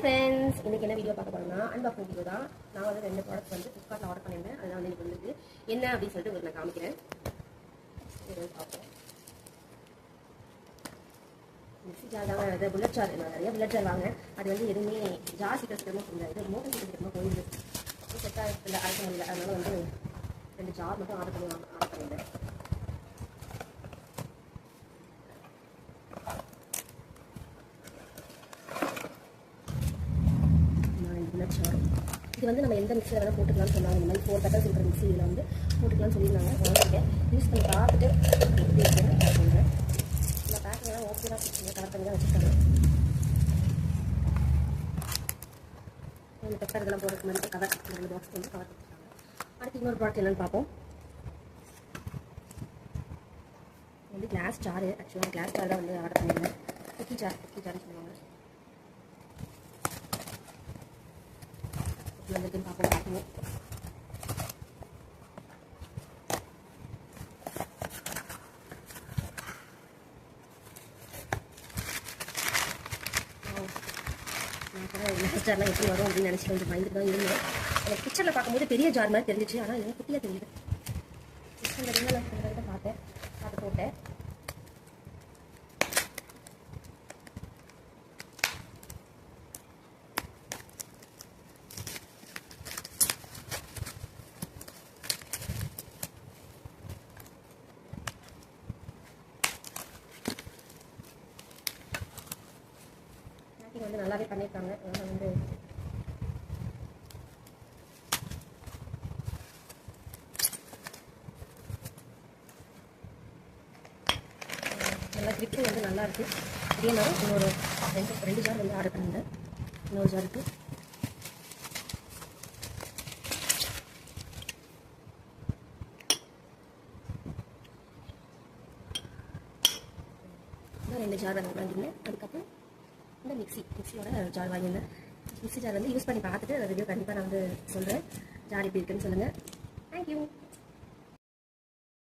Friends, இன்னைக்கு என்ன video பார்க்க போறோம்னா அன்பாக்சிங் வீடியோ தான். நான் வந்து 2 ப்ராடக்ட்ஸ் வந்து ஃபிளிப்கார்ட்ல ஆர்டர் பண்ணியிருந்தேன். அதெல்லாம் வந்து எனக்கு வந்துருக்கு. என்ன அப்படின்னு சொல்லிட்டு உங்களுக்கு நான் காமிக்கிறேன். இது பார்ப்போம். மிக்ஸி ஜார் தான். அது புல்லட் ஜார். நான் நிறைய புல்லட் ஜார் வாங்க. அது வந்து எதுவுமே ஜார் சீக்கிரமாக கொஞ்சம் இது மோட்டர் சீக்கிரமாக போயிடுது. செட்டாக இல்லை, அழைக்க முடியல. அதனால வந்து 2 ஜார் மட்டும் ஆர்டர் பண்ணியிருந்தேன். இது வந்து நம்ம எந்த மிக்சியில் வேணால் போட்டுக்கலாம்னு சொன்னாங்க. இந்த மாதிரி 4 பெட்டல்ஸ் இருக்கிற மிக்சியில் வந்து போட்டுக்கலாம்னு சொல்லியிருந்தாங்க. வாங்கிட்டேன். யூஸ் பண்ணி பார்த்துட்டு எப்படி இருக்குன்னு சொல்கிறேன். இந்த பேக்கிங்லாம் ஓகே தான், கவர் பண்ணி தான் வச்சுருக்காங்க. இந்த பெப்பர் இதெல்லாம் போடுறதுக்கு மாதிரி கவர், இந்த பாக்ஸ் வந்து கவர் கொடுத்துருக்காங்க. அடுத்து இன்னொரு ப்ராடக்ட் என்னென்னு பார்ப்போம். வந்து கிளாஸ் ஜாரு. ஆக்சுவலாக கிளாஸ் ஜார் தான் வந்து ஆர்டர் பண்ணியிருந்தேன். குக்கி ஜார்னு சொல்லுவாங்க. வந்துருக்குன்னு பார்ப்போம். பார்க்கணும். நான் கூட கிளாஸ் ஜார்லாம் எப்படி வரும் அப்படின்னு நினச்சி கொஞ்சம் பயந்துட்டு தான் இருந்தேன். எனக்கு பிக்சரில் பார்க்கும்போது பெரிய ஜார் மாதிரி தெரிஞ்சிச்சு. ஆனால் எனக்கு குட்டியாக தெரியுது. சிஸ்டம் நான் பார்த்தேன், பார்த்து போட்டேன். வந்து நல்லாவே பண்ணியிருக்காங்க. அதனால் வந்து நல்லா கிரிப்பு வந்து நல்லா இருக்குது. இதே மாதிரி இன்னொரு 2 ஜார் வந்து ஆர்டர் பண்ணியிருந்தேன். இன்னொரு ஜார் இருக்குது. இன்னும் 2 ஜார் வாங்கியிருந்தேன். அதுக்கப்புறம் இந்த மிக்சியோட ஜார் வாங்கியிருந்தேன். மிக்சி ஜார் வந்து யூஸ் பண்ணி பார்த்துட்டு ரிவ்யூ கண்டிப்பாக நான் வந்து சொல்கிறேன். ஜார் எப்படி இருக்குன்னு சொல்லுங்கள். தேங்க்யூ.